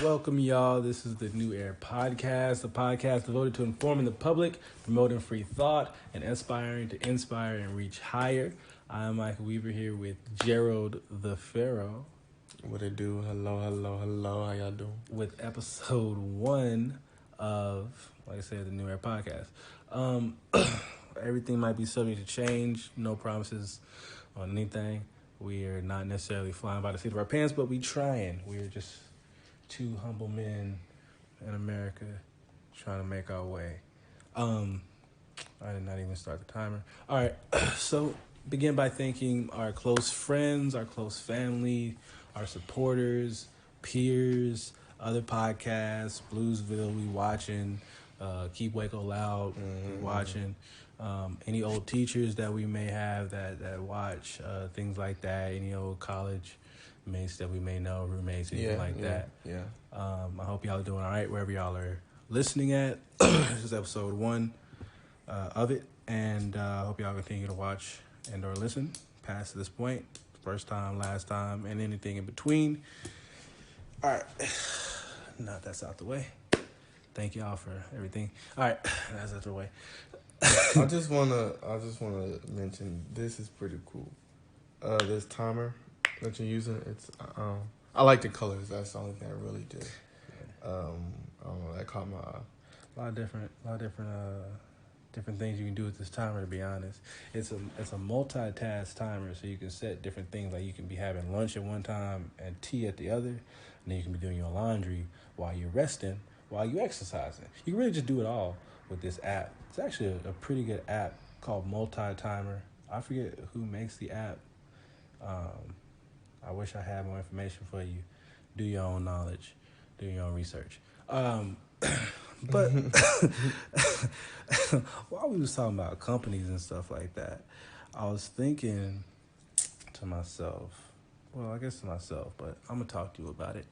Welcome, y'all. This is the New Air Podcast, a podcast devoted to informing the public, promoting free thought, and aspiring to inspire and reach higher. I'm Michael Weaver here with Gerald the Pharaoh. What it do? Hello. How y'all doing? With episode 1 of, like I said, the New Air Podcast. Everything might be subject to change. No promises on anything. We are not necessarily flying by the seat of our pants, but we trying. We're just two humble men in America trying to make our way. I did not even start the timer. All right, so begin by thanking our close friends, our close family, our supporters, peers, other podcasts, Bluesville, we watching, Keep Waco Loud, we watching, any old teachers that we may have that watch, things like that, any old college mates that we may know, roommates, anything like that. Yeah. I hope y'all are doing all right wherever y'all are listening at. This is episode 1 of it, and I hope y'all continue to watch and or listen past this point. First time, last time, and anything in between. All right. Now that's out the way. Thank y'all for everything. All right, that's out the way. I just wanna mention this is pretty cool. This timer that you're using, it's I like the colors. That's the only thing I really did. I don't know, that caught my eye. A lot of different things you can do with this timer. To be honest, it's a multitask timer, so you can set different things. Like you can be having lunch at one time and tea at the other, and then you can be doing your laundry while you're resting, while you're exercising. You can really just do it all with this app. It's actually a pretty good app called Multi-Timer. I forget who makes the app. I wish I had more information for you. Do your own knowledge. Do your own research. But while we was talking about companies and stuff like that, I was thinking to myself, but I'm going to talk to you about it.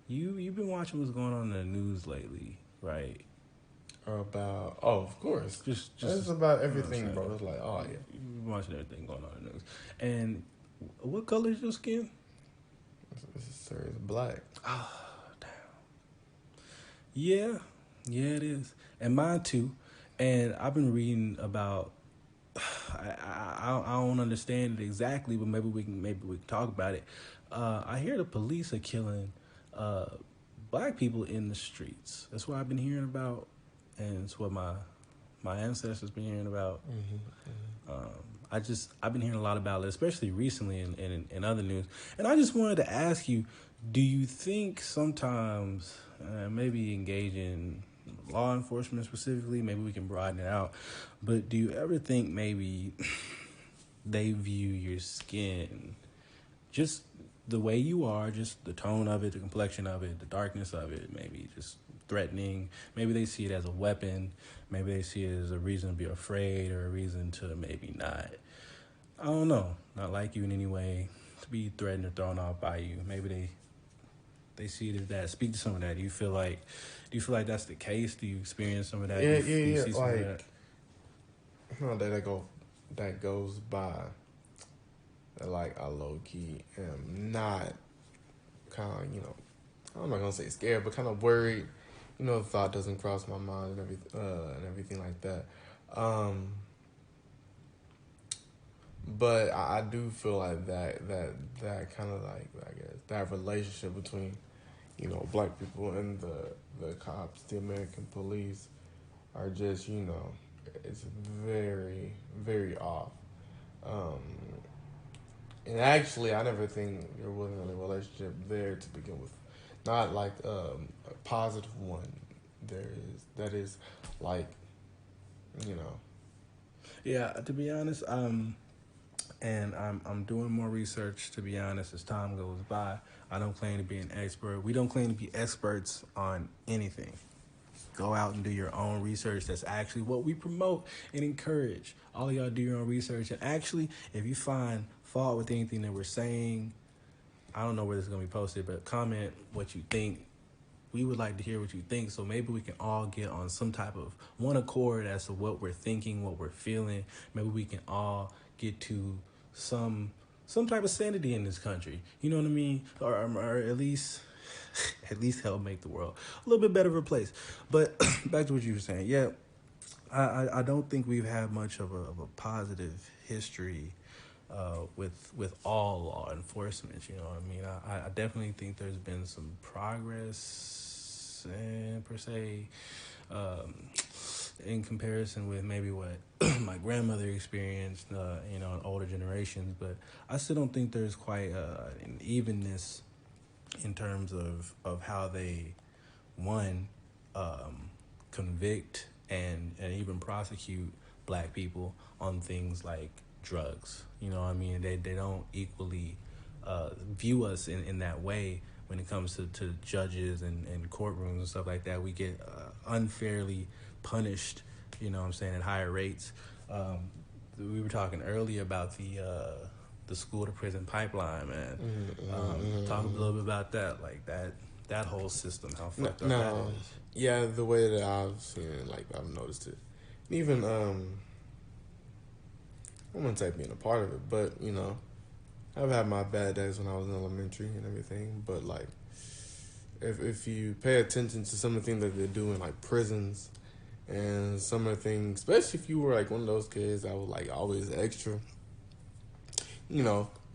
You've been watching what's going on in the news lately, right? Of course. Just it's about everything, bro. It's like, oh yeah. You've been watching everything going on in the news. And what color is your skin? It's black. Oh, damn. Yeah, it is. And mine too. And I've been reading about I don't understand it exactly, but maybe we can talk about it. I hear the police are killing black people in the streets. That's what I've been hearing about, and it's what my ancestors been hearing about. I've been hearing a lot about it, especially recently in other news. And I just wanted to ask you, do you think sometimes maybe engaging law enforcement specifically, maybe we can broaden it out, but do you ever think maybe they view your skin just the way you are, just the tone of it, the complexion of it, the darkness of it, maybe just threatening? Maybe they see it as a weapon. Maybe they see it as a reason to be afraid or a reason to maybe not, I don't know, not like you in any way, to be threatened or thrown off by you. Maybe they see it as that. Speak to some of that. Do you feel like that's the case? Do you experience some of that? Yeah. See some like, of that? No, that goes by. That like I low key am not kind of, I'm not gonna say scared, but kind of worried. The thought doesn't cross my mind and everything like that. But I do feel like that kind of like, I guess, that relationship between, black people and the cops, the American police, are just, it's very, very off. And actually, I never think there wasn't a relationship there to begin with. Not like a positive one. That is like, Yeah, to be honest, and I'm doing more research, to be honest, as time goes by. I don't claim to be an expert. We don't claim to be experts on anything. Go out and do your own research. That's actually what we promote and encourage. All of y'all do your own research. And actually, if you find fault with anything that we're saying, I don't know where this is going to be posted, but comment what you think. We would like to hear what you think, so maybe we can all get on some type of one accord as to what we're thinking, what we're feeling. Maybe we can all get to some some type of sanity in this country. You know what I mean? Or at least at least help make the world a little bit better of a place. But back to what you were saying. Yeah, I don't think we've had much of a positive history with all law enforcement. You know what I mean? I definitely think there's been some progress, per se, um, in comparison with maybe what my grandmother experienced, in older generations. But I still don't think there's quite an evenness in terms of how they, one, convict and even prosecute black people on things like drugs. You know what I mean? They don't equally view us in that way when it comes to judges and courtrooms and stuff like that. We get unfairly punished, you know what I'm saying, at higher rates. We were talking earlier about the school to prison pipeline, man. Talk a little bit about that, like that whole system, how fucked up that is. Yeah, the way that I've seen it, like I've noticed it. Even I wouldn't say being a part of it, but I've had my bad days when I was in elementary and everything. But like, if you pay attention to some of the things that they do in like prisons and some of the things, especially if you were like one of those kids that was like always extra,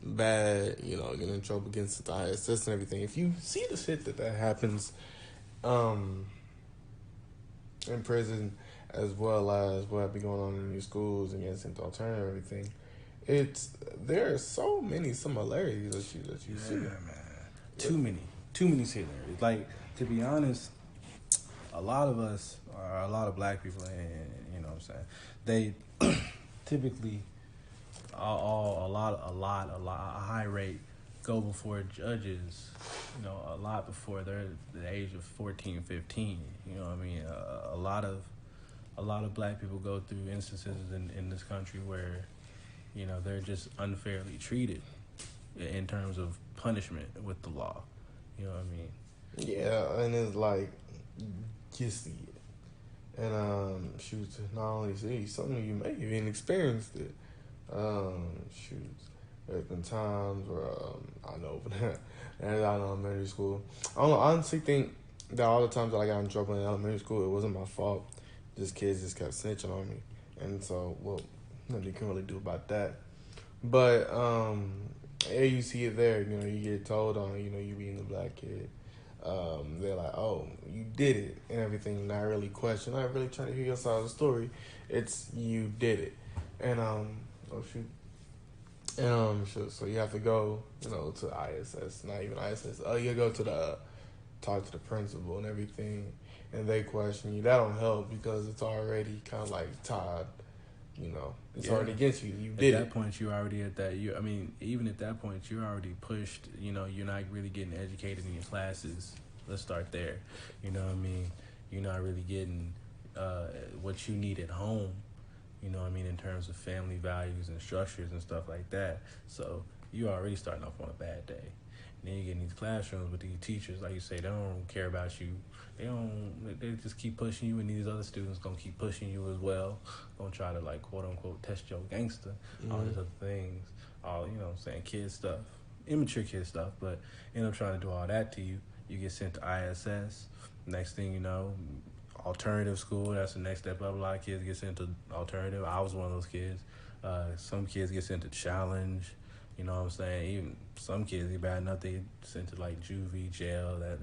bad, getting in trouble against the ISS and everything. If you see the shit that happens, in prison, as well as what be going on in your schools and getting sent to alternative and everything, there are so many similarities that you see. Man, too many similarities. Like, to be honest, a lot of us, or a lot of black people, and you know what I'm saying, they typically a high rate go before judges, a lot before they're the age of 14, 15. You know what I mean? A lot of black people go through instances in this country where, they're just unfairly treated in terms of punishment with the law. You know what I mean? Yeah, and it's like, you see it. And, not only see, some of you may have even experienced it. There's been times where I know, and I in elementary school, I honestly think that all the times that I got in trouble in elementary school, it wasn't my fault. Just kids just kept snitching on me, and so nothing you can really do about that. But yeah, you see it there. You get told on. You being the black kid. They're like, oh, you did it and everything. Not really question. Not really trying to hear your side of the story. It's you did it, and oh shoot. So you have to go, to ISS, not even ISS. You go to talk to the principal and everything, and they question you. That don't help because it's already kind of like tied. It's already against you. You did it. At that point, you're already at that. Even at that point, you're already pushed. You're not really getting educated in your classes. Let's start there. You know what I mean? You're not really getting what you need at home. You know what I mean, in terms of family values and structures and stuff like that. So you already starting off on a bad day. And then you get in these classrooms with these teachers, like you say, they don't care about you. They just keep pushing you, and these other students gonna keep pushing you as well. Gonna try to, like, quote unquote, test your gangster, all these other things, all, saying kid stuff, immature kid stuff, but end up trying to do all that to you. You get sent to ISS. Next thing you know, alternative school, that's the next step up. A lot of kids get sent to alternative. I was one of those kids. Some kids get sent to challenge. You know what I'm saying? Even some kids get bad enough, they sent to like juvie jail, that,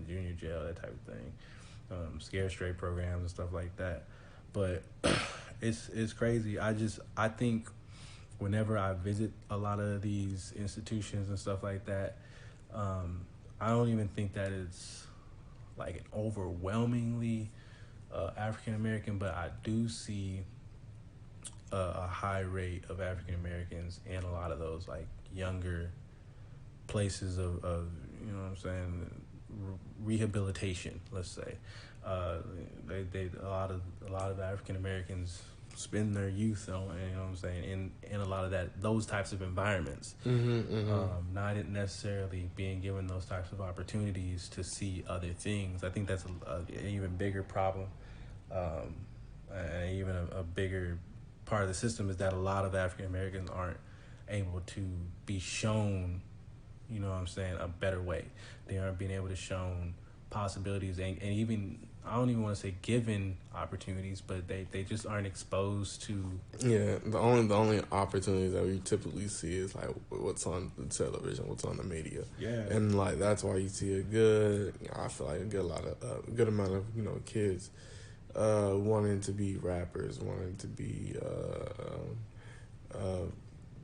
junior jail, that type of thing. Scare straight programs and stuff like that. But it's crazy. I think whenever I visit a lot of these institutions and stuff like that, I don't even think that it's like an overwhelmingly African American, but I do see a high rate of African Americans in a lot of those like younger places of you know what I'm saying, rehabilitation. Let's say they a lot of African Americans spend their youth on, what I'm saying, in a lot of those types of environments. Not necessarily being given those types of opportunities to see other things. I think that's an even bigger problem, and even a bigger part of the system is that a lot of African Americans aren't able to be shown, you know what I'm saying, a better way. They aren't being able to shown possibilities, and even, I don't even want to say given opportunities, but they just aren't exposed to. Yeah, the only opportunities that we typically see is like what's on the television, what's on the media, Yeah. and like that's why you see I feel like a good amount of kids wanting to be rappers, wanting to be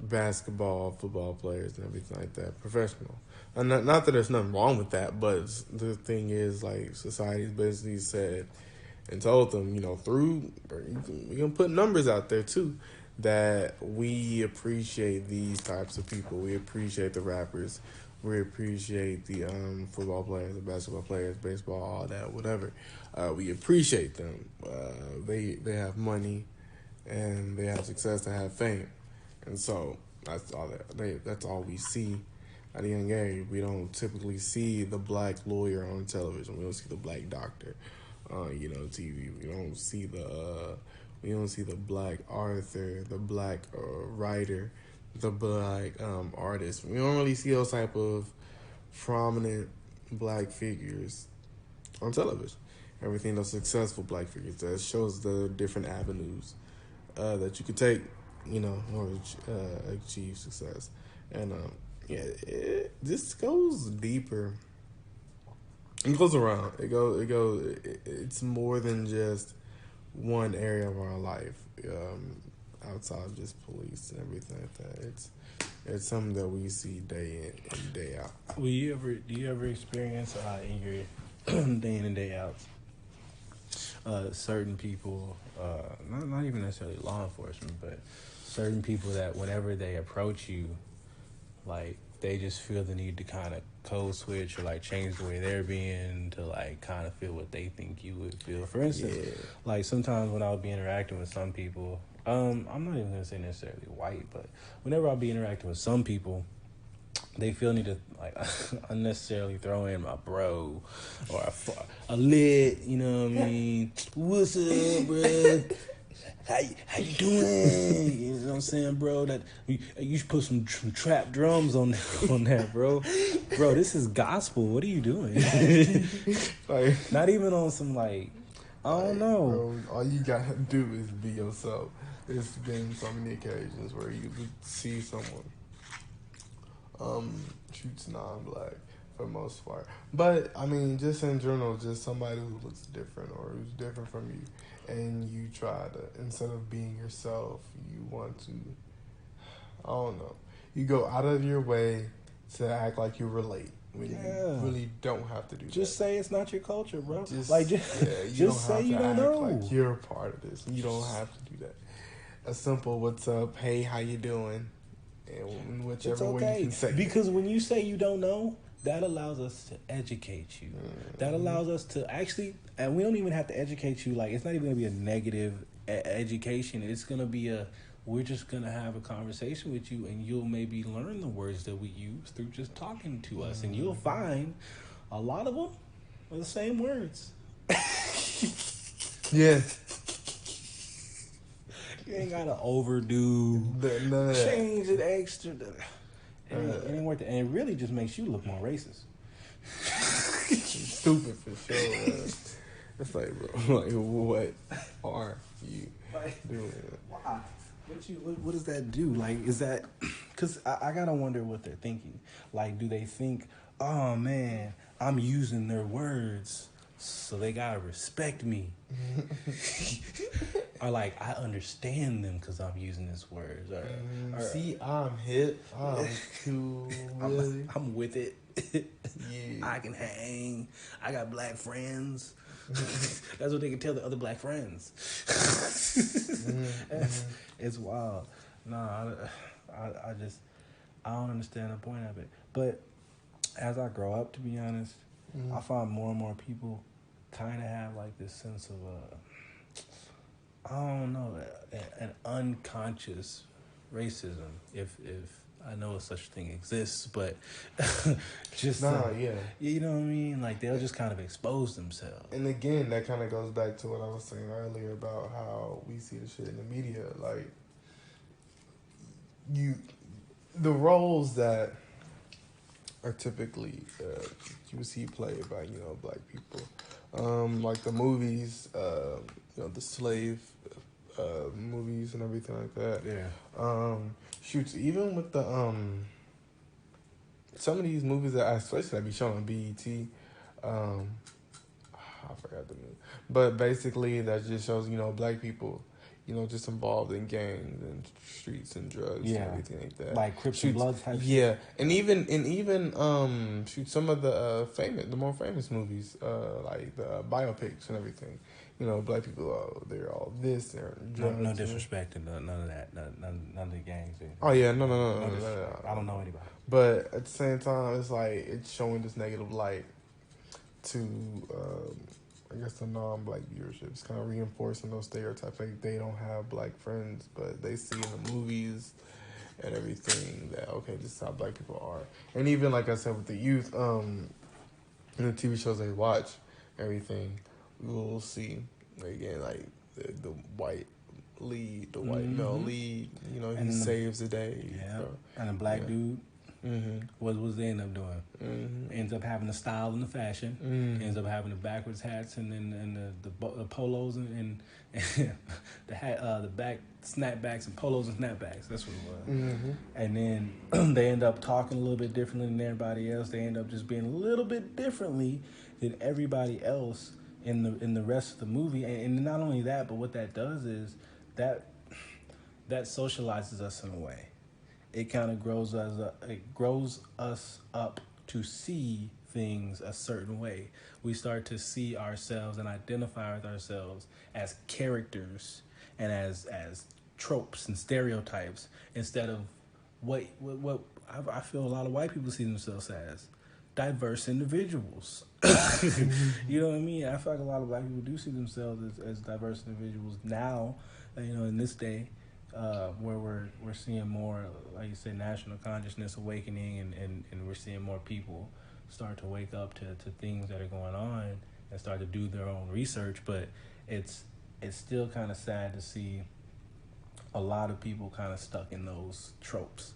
basketball, football players, and everything like that, professional. And not that there's nothing wrong with that, but the thing is, like, society's basically said and told them, through, we can put numbers out there too, that we appreciate these types of people. We appreciate the rappers. We appreciate the football players, the basketball players, baseball, all that, whatever. We appreciate them. They have money, and they have success, they have fame, and so that's all we see at a young age. We don't typically see the black lawyer on television. We don't see the black doctor on TV. We don't see the black author, the black writer, the black artist. We don't really see those type of prominent black figures on television. Everything those successful black figures that shows the different avenues that you could take, or achieve success. And this goes deeper. It goes around. It's more than just one area of our life, outside of just police and everything like that. It's something that we see day in and day out. Do you ever experience in your day in and day out, certain people, not even necessarily law enforcement, but certain people that whenever they approach you, like, they just feel the need to kind of code switch or like change the way they're being to like kind of feel what they think you would feel. For instance, like sometimes when I would be interacting with some people, I'm not even gonna say necessarily white, but whenever I'll be interacting with some people, they feel need to like unnecessarily throw in my bro or a lit, you know what I mean? What's up, bro? How you doing? You know what I'm saying, bro? That you should put some trap drums on that, bro. Bro, this is gospel. What are you doing? Like, not even on some like, I don't know. Bro, all you gotta do is be yourself. There's been so many occasions where you could see someone shoots non-black for the most part, but I mean, just in general, just somebody who looks different or who's different from you, and you try to, instead of being yourself, you want to, I don't know, you go out of your way to act like you relate when you really don't have to do that. Just say it's not your culture, bro. You just don't say have you to don't act know. like you're a part of this. You don't have to do that. A simple "What's up?" "Hey, how you doing?" and whichever way you can say. Because when you say you don't know, that allows us to educate you. That allows us to actually, and we don't even have to educate you. Like, it's not even going to be a negative education. It's going to be we're just going to have a conversation with you, and you'll maybe learn the words that we use through just talking to us. And you'll find a lot of them are the same words. Yeah. You ain't got to overdo, change it extra. It ain't worth it. And it really just makes you look more racist. Stupid for sure, man. It's like, bro, like, what are you doing? Why? What does that do? Like, is that... Because I got to wonder what they're thinking. Like, do they think, oh, man, I'm using their words, so they got to respect me? Or like, I understand them because I'm using this words. Or see, I'm hip. I'm cool. Really? I'm with it. Yeah. I can hang. I got black friends. That's what they can tell the other black friends. It's wild. No, I don't understand the point of it. But as I grow up, to be honest, I find more and more people kind of have like this sense of I don't know, an unconscious racism, if I know such a thing exists, but just you know what I mean? Like, they'll just kind of expose themselves. And again, that kind of goes back to what I was saying earlier about how we see the shit in the media. Like, the roles that are typically you see played by black people, like the movies, the slave movies and everything like that. Yeah. Shoots even with the some of these movies that especially that be shown on BET. Um, I forgot the movie, but basically that just shows black people, just involved in gangs and streets and drugs and Yeah. everything like that. Like Crips and Shoots, Bloods type shit. yeah, and even shoot some of the the more famous movies, like the biopics and everything. Black people, they're all this, they're No, drugs. no disrespect to none of that. None of the gangs. Oh yeah, no, I don't know anybody. But at the same time, it's like it's showing this negative light to, I guess, the non-black viewership. It's kind of reinforcing those stereotypes. Like they don't have black friends, but they see in the movies and everything that okay, this is how black people are. And even like I said with the youth, in the TV shows they watch, everything, we will see again like the white lead, the white male lead. He saves the day. Yeah, and a black dude. Mm-hmm. What they end up doing? Mm-hmm. Ends up having the style and the fashion. Mm-hmm. Ends up having the backwards hats and the polos and the hat the back snapbacks and polos and snapbacks. That's what it was. Mm-hmm. And then they end up talking a little bit differently than everybody else. They end up just being a little bit differently than everybody else in the rest of the movie. And not only that, but what that does is that socializes us in a way. It kind of grows us up to see things a certain way. We start to see ourselves and identify with ourselves as characters and as tropes and stereotypes instead of what I feel a lot of white people see themselves as diverse individuals. You know what I mean? I feel like a lot of black people do see themselves as diverse individuals now, in this day. Where we're seeing more, like you said, national consciousness awakening, and we're seeing more people start to wake up to things that are going on and start to do their own research. But it's still kind of sad to see a lot of people kind of stuck in those tropes.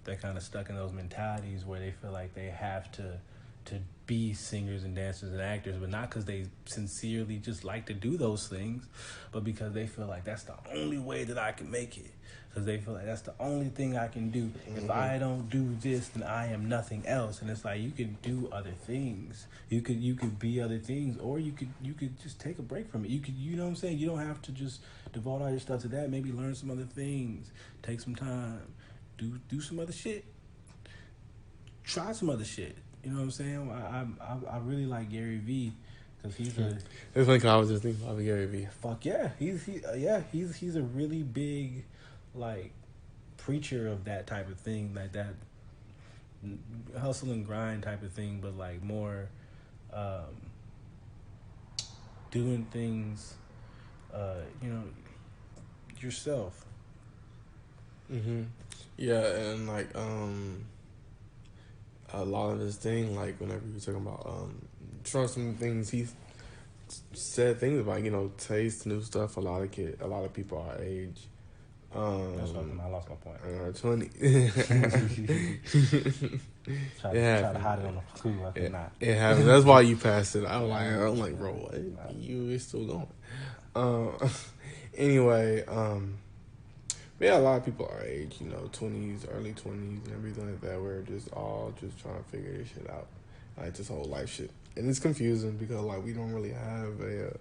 They're kind of stuck in those mentalities where they feel like they have to be singers and dancers and actors, but not because they sincerely just like to do those things, but because they feel like that's the only way that I can make it. Because they feel like that's the only thing I can do. Mm-hmm. If I don't do this, then I am nothing else. And it's like you can do other things. You could be other things, or you could just take a break from it. You know what I'm saying? You don't have to just devote all your stuff to that. Maybe learn some other things. Take some time. Do some other shit. Try some other shit. You know what I'm saying? I really like Gary Vee because he's a. It's funny 'cause I was just thinking about Gary Vee. Fuck yeah, he's a really big, like, preacher of that type of thing, like that hustle and grind type of thing, but like more, doing things, yourself. Mm-hmm. Yeah, and like a lot of his thing, like whenever you're talking about trying some things, he said things about taste new stuff. A lot of people our age. That's what I lost my point. 20. Try to hide it on the school. I could not. It happens. That's why you passed it. I'm like, bro, what? You is still going. Anyway, yeah, a lot of people our age, 20s, early 20s, and everything like that. We're just all just trying to figure this shit out, like this whole life shit, and it's confusing because like we don't really have a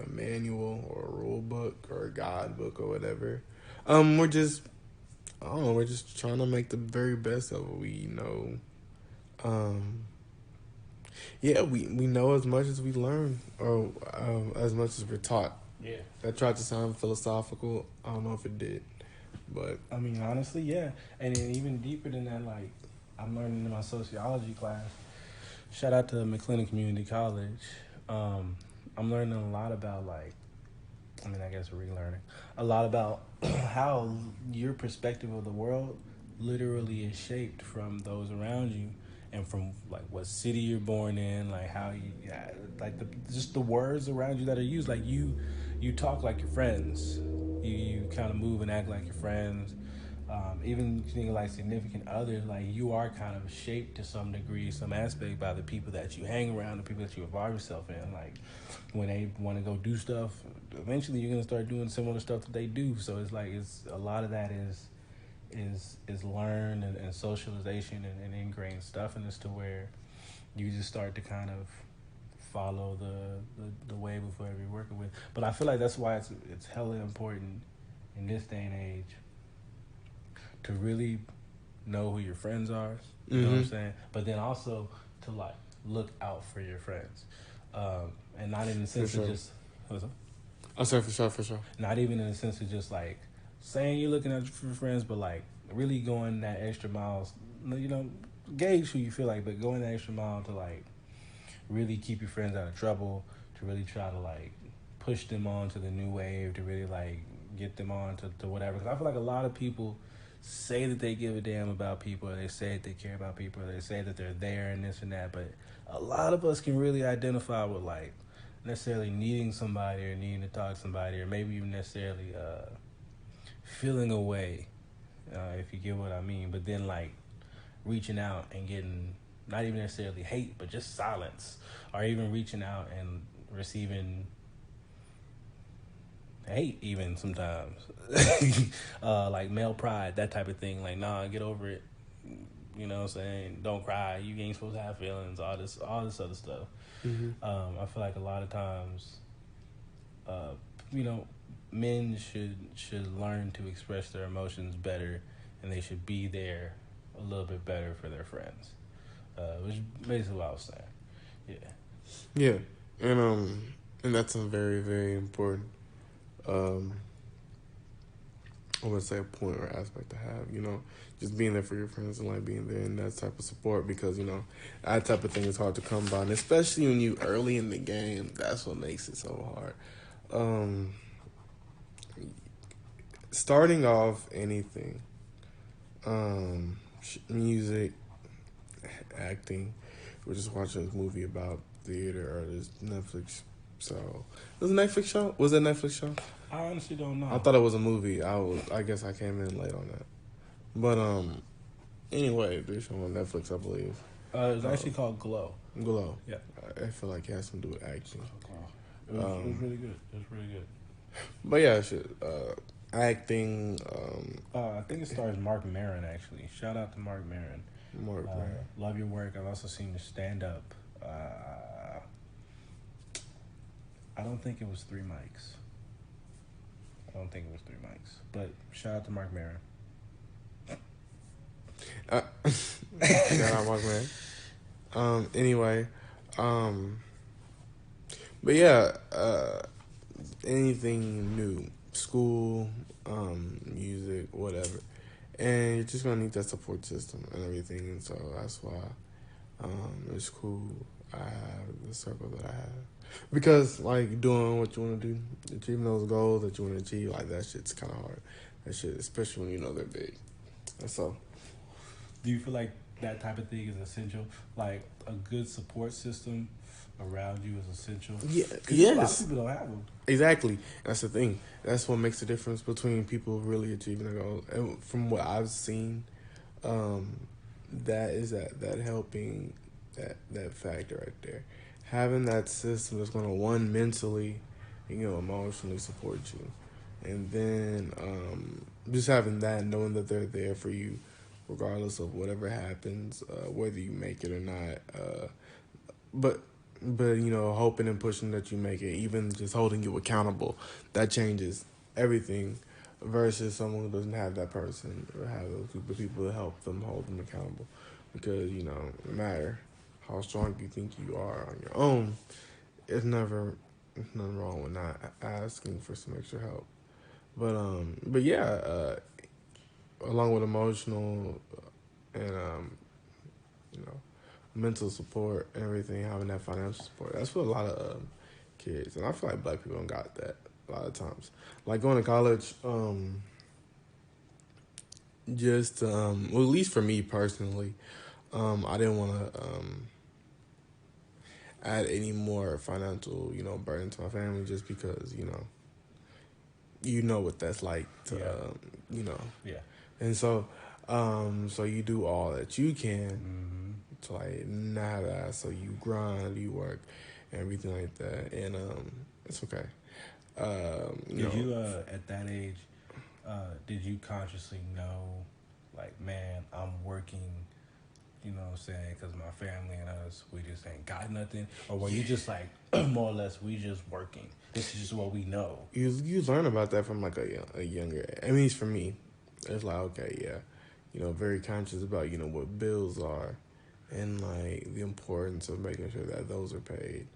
manual or a rule book or a guidebook or whatever. We're just, I don't know, we're just trying to make the very best of what we know. Yeah, we know as much as we learn, or as much as we're taught. Yeah. That tried to sound philosophical. I don't know if it did, but I mean, honestly, yeah. And then even deeper than that, like, I'm learning in my sociology class. Shout out to McLennan Community College. I'm learning a lot about, like, I guess relearning a lot about how your perspective of the world literally is shaped from those around you, and from like what city you're born in, like how you, like just the words around you that are used. Like you talk like your friends, you kind of move and act like your friends. Even things like significant others, like you are kind of shaped to some degree, some aspect by the people that you hang around, the people that you involve yourself in. Like when they want to go do stuff, eventually you're gonna start doing similar stuff that they do. So it's like it's a lot of that is learned and socialization and ingrained stuff, and it's to where you just start to kind of follow the wave of whoever you're working with. But I feel like that's why it's hella important in this day and age to really know who your friends are. You know what I'm saying? But then also to like look out for your friends, and not in the sense of just. What's up? Oh, sorry, for sure. Not even in the sense of just like saying you're looking out for your friends, but like really going that extra miles. You know, gauge who you feel like, but going that extra mile to like really keep your friends out of trouble, to really try to like push them on to the new wave, to really like get them on to whatever. Because I feel like a lot of people say that they give a damn about people, or they say that they care about people, or they say that they're there and this and that, but a lot of us can really identify with like necessarily needing somebody or needing to talk to somebody, or maybe even necessarily feeling a way, if you get what I mean. But then like reaching out and getting not even necessarily hate, but just silence, or even reaching out and receiving hate even sometimes. Like male pride, that type of thing. Like, nah, get over it. You know what I'm saying? Don't cry. You ain't supposed to have feelings. All this other stuff. I feel like a lot of times, uh, you know, men should learn to express their emotions better, and they should be there a little bit better for their friends. Which is basically what I was saying. Yeah. Yeah, and that's a very, very important, um, I would say, a point or aspect to have. You know, just being there for your friends and like being there and that type of support, because you know that type of thing is hard to come by, and especially when you early in the game. That's what makes it so hard. Starting off anything, music, acting. We're just watching this movie about theater or this Netflix show. It was a Netflix show? Was it a Netflix show? I honestly don't know. I thought it was a movie. I guess I came in late on that. But anyway, they're showing on Netflix, I believe. It's actually called Glow. Glow. Yeah. I feel like it has something to do with acting. It was really good. It was really good. But yeah, shit. Acting. I think it stars Mark Maron, actually. Shout out to Mark Maron. Mark, Love your work. I've also seen your stand up. I don't think it was Three Mics. But shout out to Mark Maron. Shout out Mark Man. Anyway, but yeah, anything new, school, music, whatever, and you're just gonna need that support system and everything. And so that's why it's cool. I have the circle that I have, because like doing what you want to do, achieving those goals that you want to achieve, like that shit's kind of hard. That shit, especially when you know they're big. And so. Do you feel like that type of thing is essential? Like a good support system around you is essential? Yeah. 'Cause Yes. a lot of people don't have them. Exactly. That's the thing. That's what makes the difference between people really achieving a goal. And from what I've seen, that is that helping that factor right there. Having that system that's going to, one, mentally, emotionally support you, and then just having that, knowing that they're there for you regardless of whatever happens, whether you make it or not. But hoping and pushing that you make it, even just holding you accountable, that changes everything. Versus someone who doesn't have that person or have those group of people to help them hold them accountable, because no matter how strong you think you are on your own, it's nothing wrong with not asking for some extra help. But yeah, along with emotional and mental support and everything, having that financial support. That's for a lot of kids, and I feel like black people don't got that a lot of times. Like going to college, just well, at least for me personally, I didn't want to add any more financial, burden to my family, just because you know what that's like to, Yeah. And so you do all that you can Mm-hmm. to like not have that. So you grind, you work, and everything like that, and it's okay. You Did know, you at that age? Did you consciously know, like, man, I'm working? You know what I'm saying? Because my family and us, we just ain't got nothing. Or were you just like, more or less, we just working? This is just what we know. you learn about that from like a younger. I mean, it's for me. It's like okay, yeah, very conscious about what bills are, and like the importance of making sure that those are paid.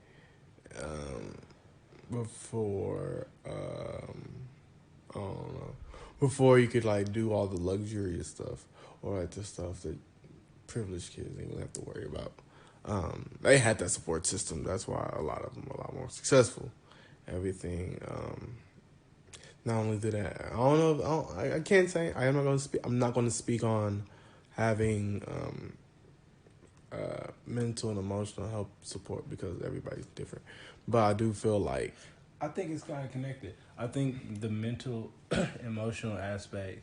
Um, before I don't know, before you could like do all the luxurious stuff or like the stuff that privileged kids didn't really have to worry about. They had that support system. That's why a lot of them are a lot more successful. Everything. Not only did that, I don't know. I can't say. I am not going to speak. I'm not going to speak on having mental and emotional help support because everybody's different. But I do feel like I think it's kind of connected. I think the mental, emotional aspect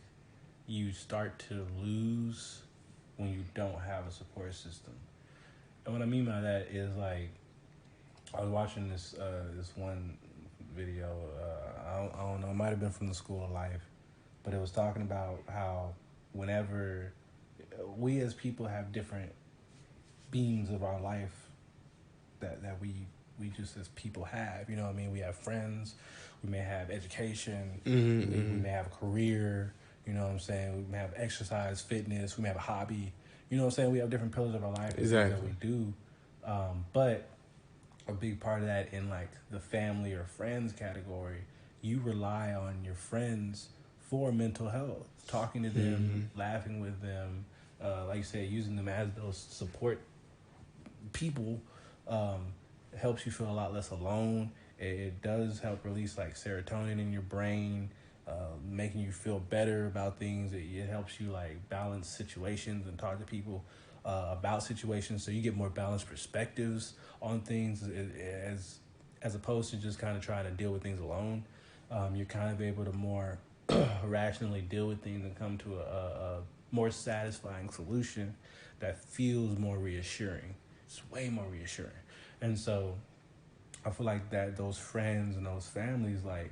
you start to lose when you don't have a support system. And what I mean by that is like I was watching this one video. I don't know. It might have been from the School of Life, but it was talking about how whenever we as people have different beams of our life that we just as people have. You know what I mean? We have friends. We may have education. We may have a career. You know what I'm saying? We may have exercise, fitness. We may have a hobby. You know what I'm saying? We have different pillars of our life and things that exactly. we do. But a big part of that in like the family or friends category, you rely on your friends for mental health, talking to them, laughing with them, like you said, using them as those support people, um, helps you feel a lot less alone. It does help release like serotonin in your brain, making you feel better about things. It helps you like balance situations and talk to people about situations, so you get more balanced perspectives on things as opposed to just kind of trying to deal with things alone. You're kind of able to more rationally deal with things and come to a more satisfying solution that feels more reassuring. It's way more reassuring. And so I feel like that those friends and those families, like,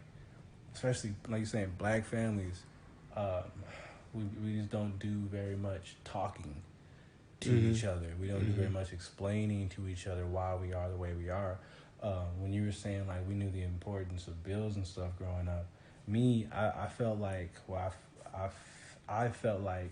especially like you're saying, black families, um, we just don't do very much talking to Mm-hmm. each other. We don't do very Mm-hmm. much explaining to each other why we are the way we are. When you were saying like we knew the importance of bills and stuff growing up, I felt like I felt like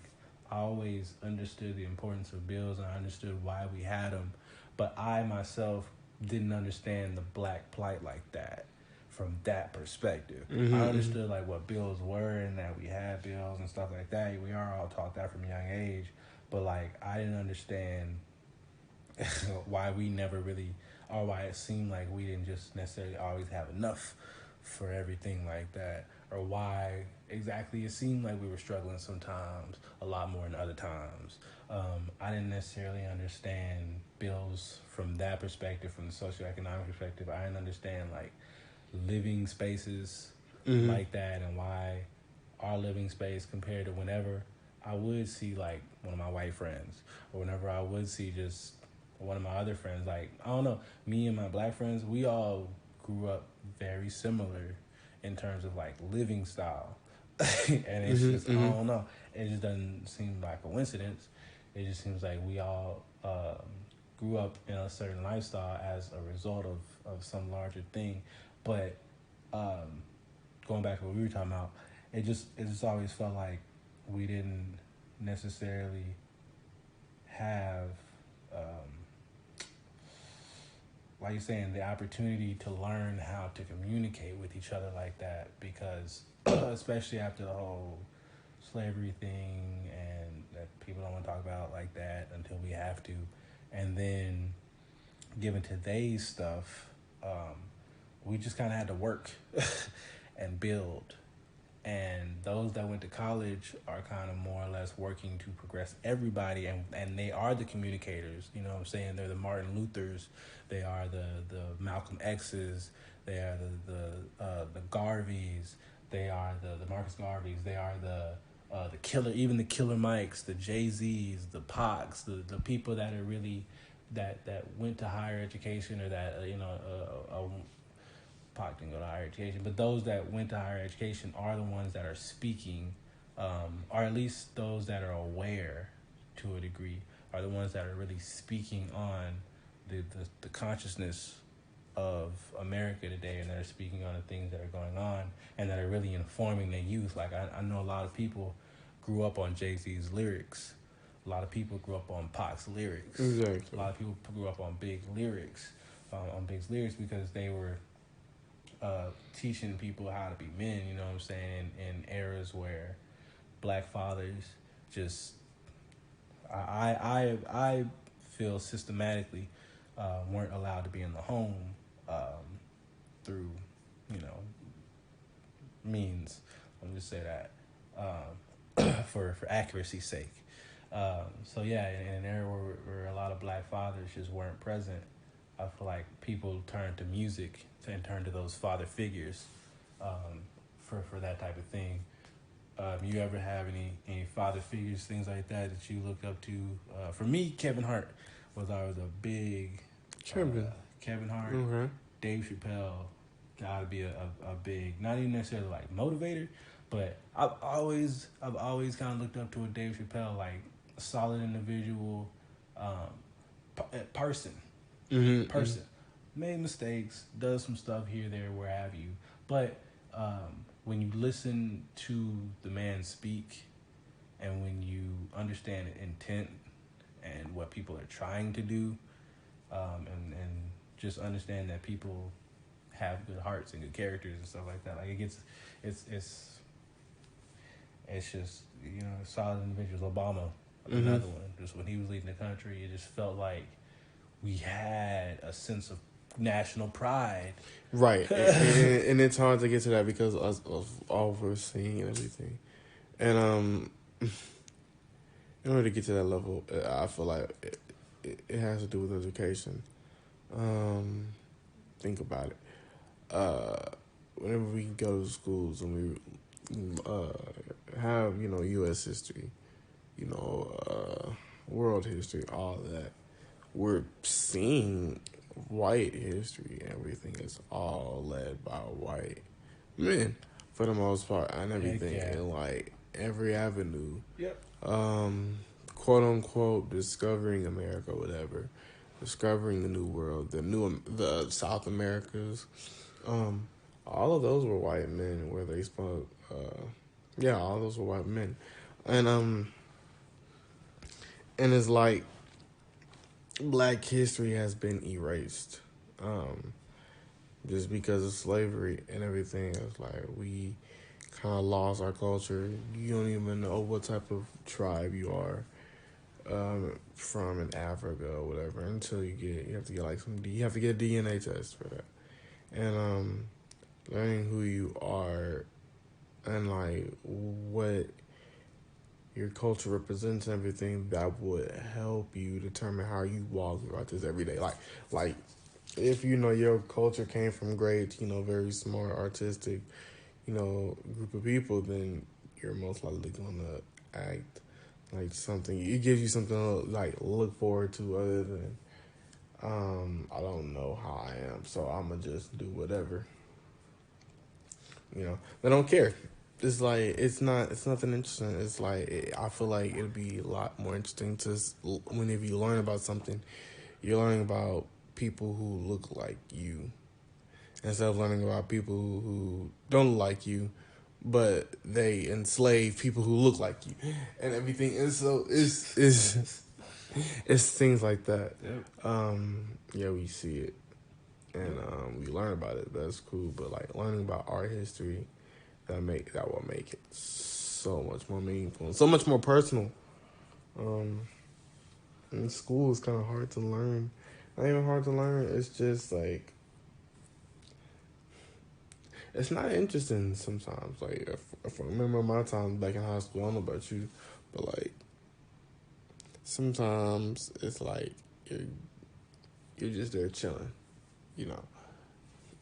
I always understood the importance of bills and I understood why we had them, but I myself didn't understand the black plight like that from that perspective. I Mm-hmm. understood like what bills were and that we had bills and stuff like that. We are all taught that from a young age, but like I didn't understand why we never really, or why it seemed like we didn't just necessarily always have enough for everything like that, or why exactly it seemed like we were struggling sometimes a lot more than other times. I didn't necessarily understand bills from that perspective, from the socioeconomic perspective. I didn't understand like living spaces Mm-hmm. like that and why our living space compared to whenever I would see like one of my white friends or whenever I would see just one of my other friends. Like, I don't know, me and my black friends, we all grew up very similar in terms of like living style. And it's just, I Mm-hmm. don't know, it just doesn't seem like a coincidence. It just seems like we all grew up in a certain lifestyle as a result of some larger thing. But um, going back to what we were talking about, it just always felt like we didn't necessarily have, um, like you're saying, the opportunity to learn how to communicate with each other like that, because especially after the whole slavery thing and that people don't want to talk about like that until we have to, and then given today's stuff, um, we just kind of had to work and build. And those that went to college are kind of more or less working to progress everybody, and they are the communicators. You know what I'm saying? They're the Martin Luthers, they are the Malcolm X's, they are the Garveys, they are the Marcus Garveys, they are the even the Killer Mikes, the Jay-Z's, the Pacs, the people that are really that went to higher education, or that Pac didn't go to higher education, but those that went to higher education are the ones that are speaking, or at least those that are aware to a degree, are the ones that are really speaking on the consciousness of America today, and that are speaking on the things that are going on, and that are really informing their youth. Like I know a lot of people grew up on Jay-Z's lyrics. A lot of people grew up on Pac's lyrics. Exactly. A lot of people grew up on Big's lyrics, because they were teaching people how to be men. You know what I'm saying? In eras where black fathers just, I feel systematically weren't allowed to be in the home through, means. Let me just say that for accuracy's sake. So yeah, in an era where a lot of black fathers just weren't present, I feel like people turned to music and turned to those father figures for that type of thing. You ever have any father figures, things like that you look up to? For me, Kevin Hart was always a big Kevin Hart, Okay. Dave Chappelle gotta be a big, not even necessarily like motivator, but I've always kind of looked up to a Dave Chappelle, like a solid individual, person, made mistakes, does some stuff here, there, where have you, but when you listen to the man speak, and when you understand intent and what people are trying to do, and just understand that people have good hearts and good characters and stuff like that. Like it's just, solid individuals. Obama, another one. Just when he was leading the country, it just felt like we had a sense of national pride. Right, and it's hard to get to that because of all we're seeing and everything. And in order to get to that level, I feel like it has to do with education. Think about it. Whenever we go to schools and we have, U.S. history, world history, all that, we're seeing white history. Everything is all led by white men for the most part, and everything in like every avenue. Yep. Quote unquote discovering America, whatever. Discovering the New World, the South Americas, all of those were white men where they spoke. All those were white men, and it's like Black history has been erased, just because of slavery and everything. It's like we kind of lost our culture. You don't even know what type of tribe you are. From in Africa or whatever, until you have to get a DNA test for that, and learning who you are and like what your culture represents and everything, that would help you determine how you walk throughout this every day. Like if your culture came from great, very smart, artistic, group of people, then you're most likely gonna act like something. It gives you something to like look forward to, other than I don't know how I am, so I'm gonna just do whatever. They don't care. It's like it's nothing interesting. It's like I feel like it'd be a lot more interesting to whenever you learn about something, you're learning about people who look like you, instead of learning about people who don't look like you, but they enslave people who look like you and everything. And so it's things like that. Yep. We see it and we learn about it. That's cool. But like learning about art history, that will make it so much more meaningful and so much more personal. In school is kind of hard to learn. Not even hard to learn. It's just like, it's not interesting sometimes. Like, if I remember my time back in high school, I don't know about you, but like, sometimes it's like you're just there chilling,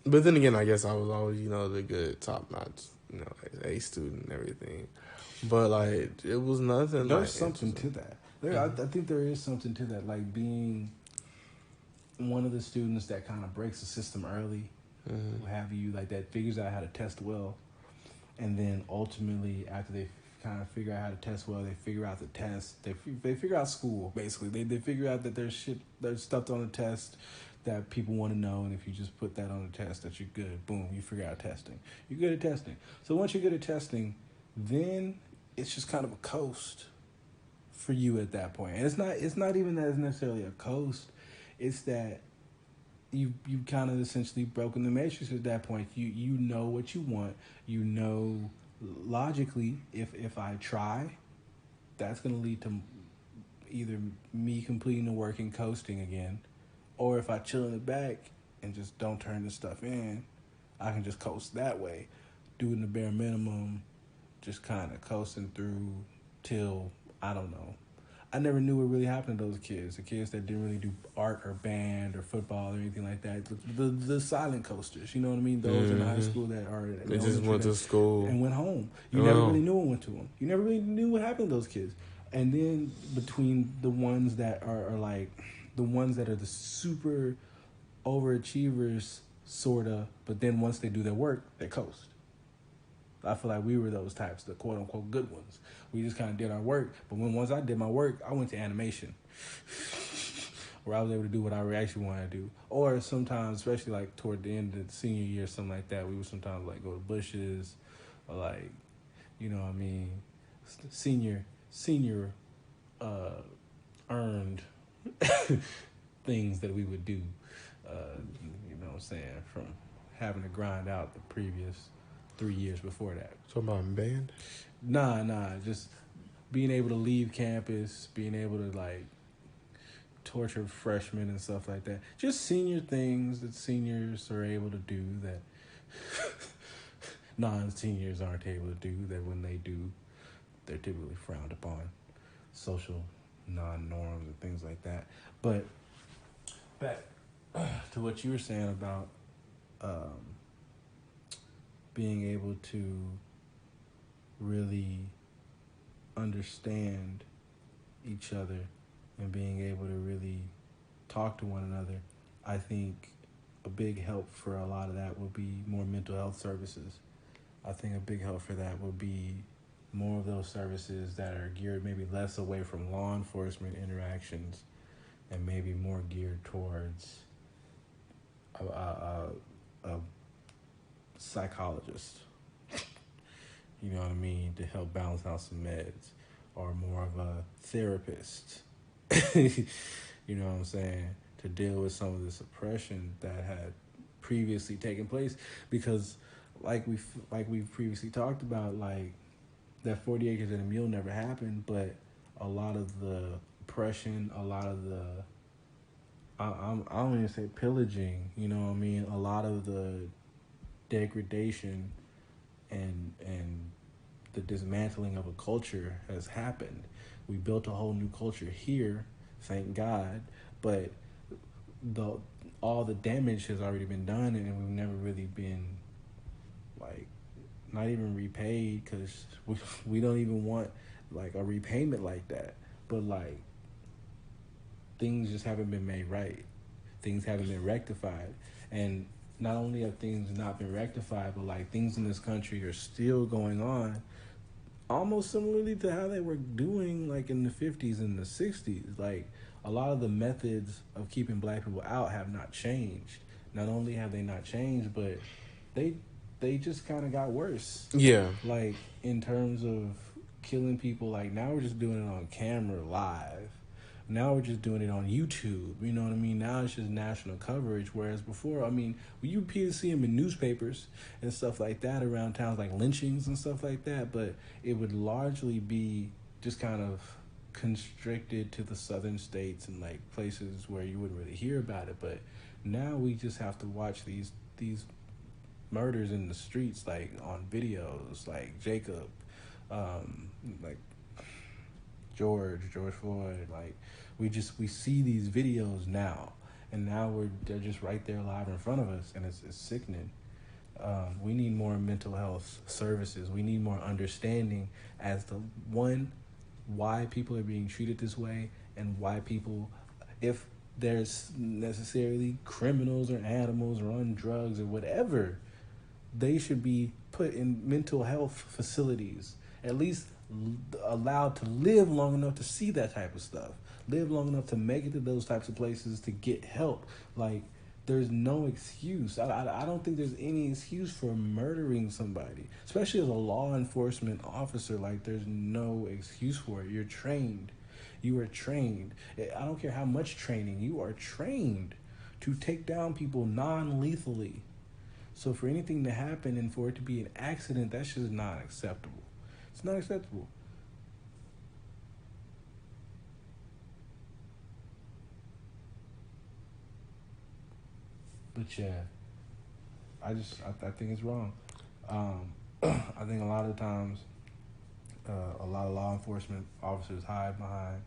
But then again, I guess I was always, the good top notch, as a student and everything. But like it was nothing There's like something to interesting. that. I think there is something to that, like being one of the students that kind of breaks the system early, Mm-hmm. who have you like that figures out how to test well, and then ultimately after they kind of figure out how to test well, they figure out the test. They figure out school basically. They figure out that there's stuff on the test that people want to know, and if you just put that on the test, that you're good. Boom, you figure out testing. You're good at testing. So once you're good at testing, then it's just kind of a coast for you at that point. And it's not even that it's necessarily a coast. It's that you kind of essentially broken the matrix at that point. You know what you want. You know logically if I try, that's going to lead to either me completing the work and coasting again, or if I chill in the back and just don't turn this stuff in, I can just coast that way, doing the bare minimum, just kind of coasting through till I don't know. I never knew what really happened to those kids. The kids that didn't really do art or band or football or anything like that. The silent coasters, you know what I mean? Those in high Mm-hmm. school that are in They just elementary went to school. and went home. You never really Oh, knew what went to them. You never really knew what happened to those kids. And then between the ones that are like the ones that are the super overachievers, sorta, but then once they do their work, they coast. I feel like we were those types, the quote unquote good ones. We just kind of did our work. But once I did my work, I went to animation, where I was able to do what I actually wanted to do. Or sometimes, especially like toward the end of the senior year, something like that, we would sometimes like go to Bushes, or like, you know what I mean, senior uh, earned things that we would do. You know what I'm saying? From having to grind out the previous 3 years before that. talking about band. Nah, just being able to leave campus, being able to like torture freshmen and stuff like that. Just senior things that seniors are able to do that non-seniors aren't able to do, that when they do, they're typically frowned upon. Social non-norms and things like that. But back to what you were saying about um, being able to really understand each other and being able to really talk to one another, I think a big help for a lot of that would be more mental health services. I think a big help for that would be more of those services that are geared maybe less away from law enforcement interactions and maybe more geared towards a psychologist, you know what I mean, to help balance out some meds, or more of a therapist, you know what I'm saying, to deal with some of the suppression that had previously taken place. Because like we've previously talked about, like that 40 acres and a mule never happened, but a lot of the oppression, a lot of the I don't even say pillaging, you know what I mean, a lot of the degradation and the dismantling of a culture has happened. We built a whole new culture here, thank God, but the all the damage has already been done, and we've never really been like not even repaid, because we don't even want like a repayment like that. But like things just haven't been made right. Things haven't been rectified. And not only have things not been rectified, but like things in this country are still going on almost similarly to how they were doing like in the 50s and the 60s. Like a lot of the methods of keeping black people out have not changed. Not only have they not changed, but they they just kind of got worse. Yeah. Like in terms of killing people, like now we're just doing it on camera live. Now we're just doing it on YouTube. You know what I mean? Now it's just national coverage. Whereas before, I mean, you see them in newspapers and stuff like that around towns, like lynchings and stuff like that. But it would largely be just kind of constricted to the southern states and like places where you wouldn't really hear about it. But now we just have to watch these murders in the streets, like on videos, like Jacob, like George Floyd. Like we see these videos now, and now they're just right there live in front of us, and it's sickening. We need more mental health services. We need more understanding as to one, why people are being treated this way, and why people, if there's necessarily criminals or animals or on drugs or whatever, they should be put in mental health facilities, at least allowed to live long enough to see that type of stuff, live long enough to make it to those types of places to get help. Like, there's no excuse. I don't think there's any excuse for murdering somebody, especially as a law enforcement officer. Like, there's no excuse for it. You're trained. You are trained. I don't care how much training, you are trained to take down people non-lethally. So for anything to happen and for it to be an accident, that's just not acceptable. It's not acceptable. But yeah, I think it's wrong. I think a lot of times, a lot of law enforcement officers hide behind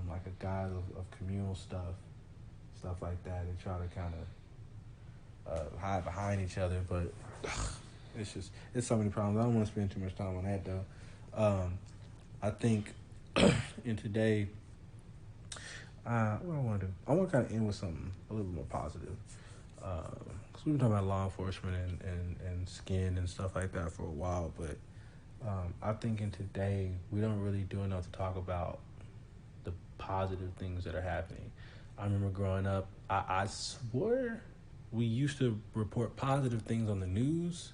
like a guise of communal stuff like that. They try to kind of hide behind each other, but it's so many problems. I don't want to spend too much time on that though. I think in today, what I want to do, I want to kind of end with something a little more positive. Cause we've been talking about law enforcement and skin and stuff like that for a while, but I think in today we don't really do enough to talk about the positive things that are happening. I remember growing up, I swore we used to report positive things on the news,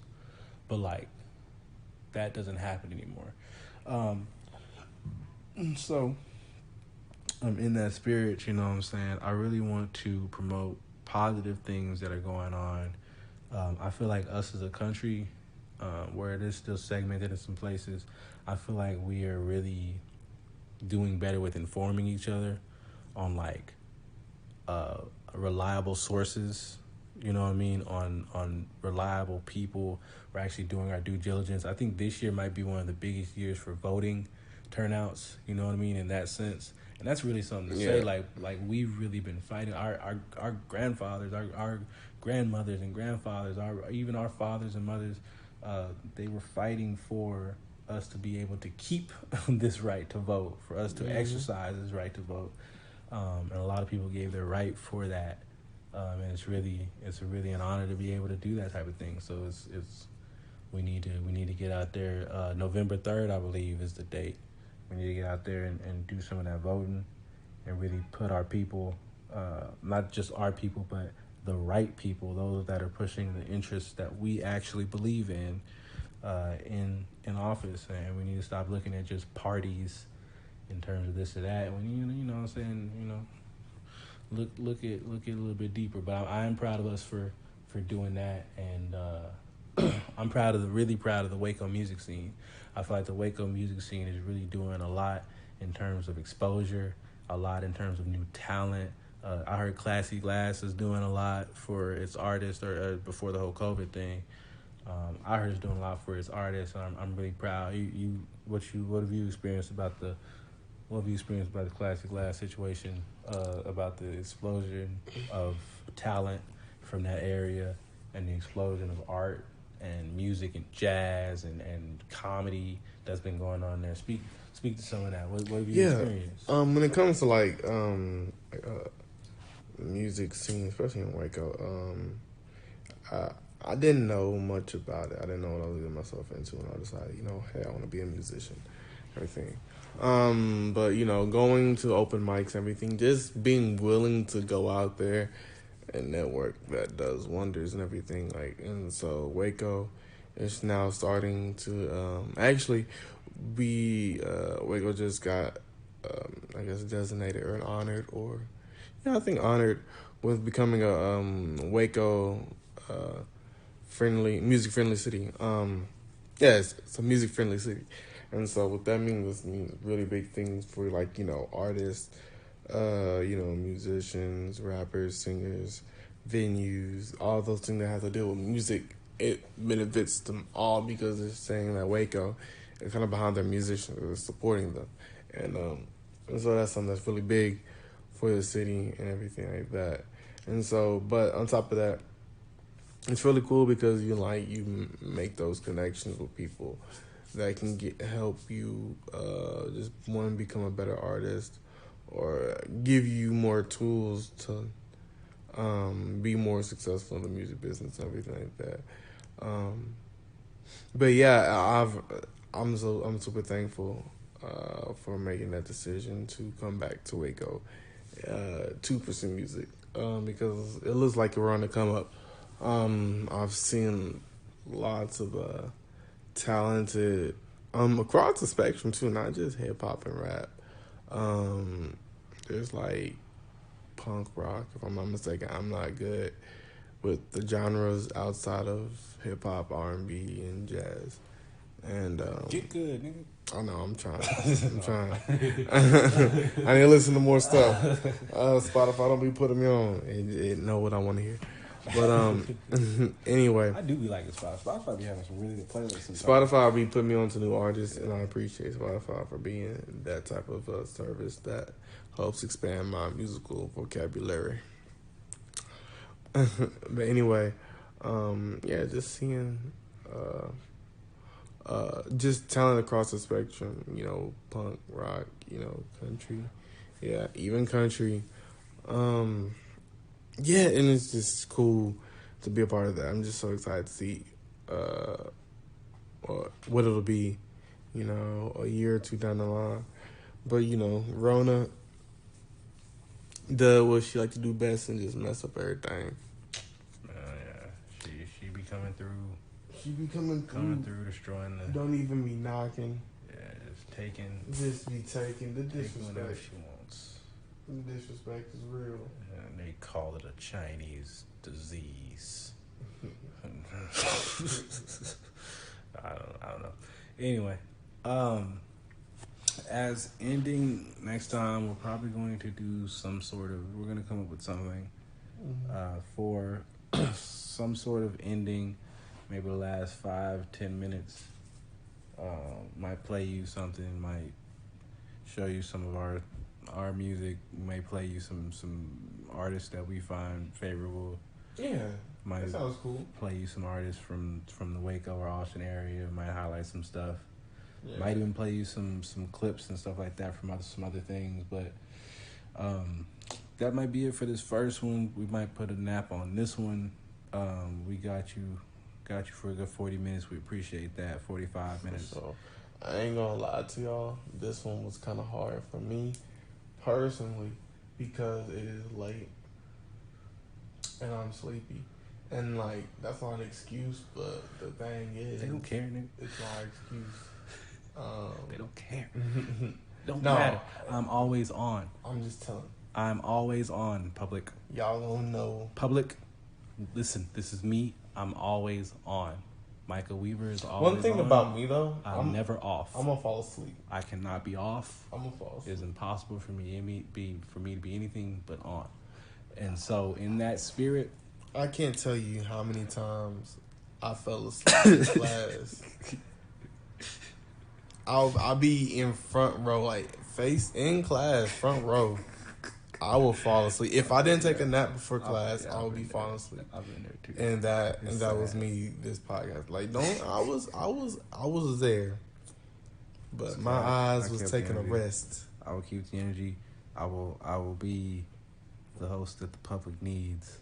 but like that doesn't happen anymore. So in that spirit, you know what I'm saying, I really want to promote positive things that are going on. I feel like us as a country, where it is still segmented in some places, I feel like we are really doing better with informing each other on like reliable sources. You know what I mean? On reliable people. We're actually doing our due diligence. I think this year might be one of the biggest years for voting turnouts. You know what I mean? In that sense, and that's really something to say. Like we've really been fighting. Our grandfathers, our grandmothers and grandfathers, even our fathers and mothers, they were fighting for us to be able to keep this right to vote, for us to exercise this right to vote. And a lot of people gave their right for that. And it's really an honor to be able to do that type of thing. So it's we need to get out there. November 3rd, I believe, is the date. We need to get out there and do some of that voting and really put our people, not just our people, but the right people, those that are pushing the interests that we actually believe in office. And we need to stop looking at just parties in terms of this or that. When you know what I'm saying, look at a little bit deeper. But I am proud of us for doing that, and I'm really proud of the Waco music scene. I feel like the Waco music scene is really doing a lot in terms of exposure, a lot in terms of new talent. I heard Classy Glass is doing a lot for its artists, or before the whole COVID thing. I heard it's doing a lot for its artists, and I'm really proud. What have you experienced about the Classy Glass situation, about the explosion of talent from that area and the explosion of art and music and jazz and comedy that's been going on there? Speak to some of that. What have you experienced? When it comes to the music scene, especially in Waco, I didn't know much about it. I didn't know what I was getting myself into, and I decided, hey, I want to be a musician, everything. But going to open mics, everything, just being willing to go out there and network, that does wonders and everything. And so Waco is now starting to actually Waco just got I guess designated or honored, or I think honored with becoming a Waco music friendly city. Yes, it's a music friendly city. And so what that means really big things for artists, musicians, rappers, singers, venues, all those things that have to deal with music. It benefits them all because they're saying that Waco is kind of behind their musicians, is supporting them, and so that's something that's really big for the city and everything like that. And so, but on top of that, it's really cool because you make those connections with people that can help you just one become a better artist or give you more tools to be more successful in the music business and everything like that. But yeah, I'm super thankful for making that decision to come back to Waco to pursue music because it looks like we're on the come up. I've seen lots of talented across the spectrum too, not just hip hop and rap. There's like punk rock, if I'm not mistaken. I'm not good with the genres outside of hip hop, R&B, and jazz. And Get good, nigga. I know I'm trying. I'm trying. I need to listen to more stuff. Spotify don't be putting me on. It know what I want to hear. But anyway, I do be liking Spotify. Spotify be having some really good playlists. Sometimes. Spotify be putting me on to new artists, and I appreciate Spotify for being that type of service that helps expand my musical vocabulary. But anyway, yeah, just seeing just talent across the spectrum, punk, rock, country. Yeah, even country. Yeah, and it's just cool to be a part of that. I'm just so excited to see what it'll be, a year or two down the line. But, Rona does what she like to do best and just mess up everything. Yeah, she be coming through. She be coming through, destroying the. Don't even be knocking. Yeah, just taking. Just be taking the disrespect. Whatever she wants. The disrespect is real. And they call it a Chinese disease. I don't know. Anyway, as ending next time, we're probably going to do we're going to come up with something for some sort of ending, maybe the last 5-10 minutes. Might play you something, might show you some of our music, may play you some artists that we find favorable. Yeah, might that sounds cool. Play you some artists from the Waco or Austin area. Might highlight some stuff. Yeah. Might even play you some clips and stuff like that from some other things. But that might be it for this first one. We might put a nap on this one. We got you for a good 40 minutes. We appreciate that. 45 minutes. So I ain't gonna lie to y'all. This one was kind of hard for me personally because it is late and I'm sleepy. And that's not an excuse, but the thing is, they don't care, nigga. It's not an excuse. They don't care. Don't matter. I'm always on. I'm just telling. I'm always on, public. Y'all don't know. Public, listen, this is me. I'm always on. Michael Weaver is always on. One thing about me, though, I'm never off. I'm going to fall asleep. I cannot be off. I'm going to fall asleep. It's impossible for me to be anything but on. And so, in that spirit, I can't tell you how many times I fell asleep in class. I'll be in front row, face in class, front row. I will fall asleep. If I didn't take a nap before class, I would be falling asleep. I've been there too. And that was me this podcast. I was there. But my eyes was taking a rest. I will keep the energy. I will be the host that the public needs,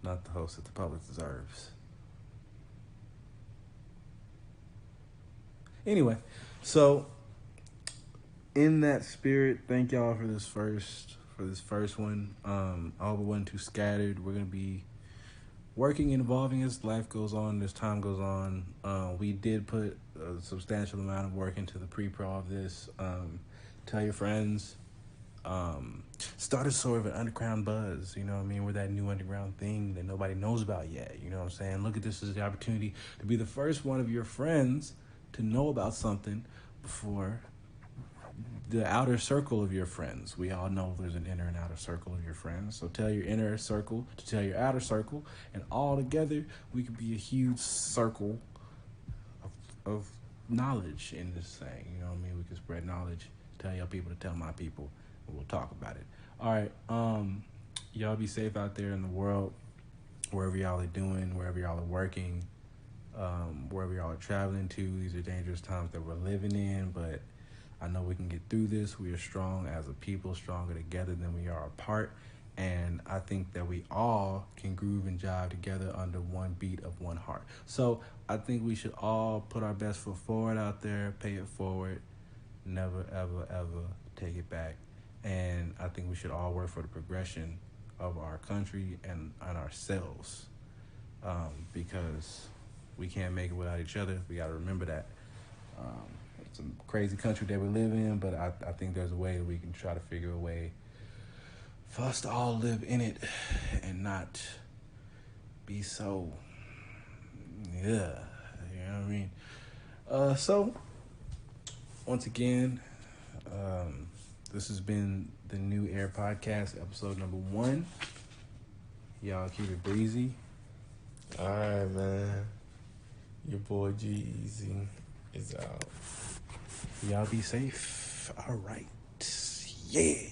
not the host that the public deserves. Anyway, so in that spirit, thank y'all for this first one. I hope it wasn't too scattered. We're gonna be working and evolving as life goes on, as time goes on. We did put a substantial amount of work into the pre-pro of this. Tell your friends. Start a sort of an underground buzz, you know what I mean? We're that new underground thing that nobody knows about yet, you know what I'm saying? Look at this as the opportunity to be the first one of your friends to know about something before the outer circle of your friends. We all know there's an inner and outer circle of your friends. So tell your inner circle to tell your outer circle, and all together we could be a huge circle of knowledge in this thing. You know what I mean? We can spread knowledge, tell your people to tell my people, and we'll talk about it. All right. Y'all be safe out there in the world. wherever y'all are doing, wherever y'all are working, wherever y'all are traveling to. These are dangerous times that we're living in, but I know we can get through this. We are strong as a people, stronger together than we are apart. And I think that we all can groove and jive together under one beat of one heart. So I think we should all put our best foot forward out there, pay it forward, never, ever, ever take it back. And I think we should all work for the progression of our country and ourselves, because we can't make it without each other. We got to remember that. It's a crazy country that we live in, but I think there's a way we can try to figure a way for us to all live in it and not be so, yeah, you know what I mean? So, once again, this has been the New Air Podcast, episode number 1. Y'all keep it breezy. All right, man. Your boy G-Eazy is out. Y'all be safe. All right. Yeah.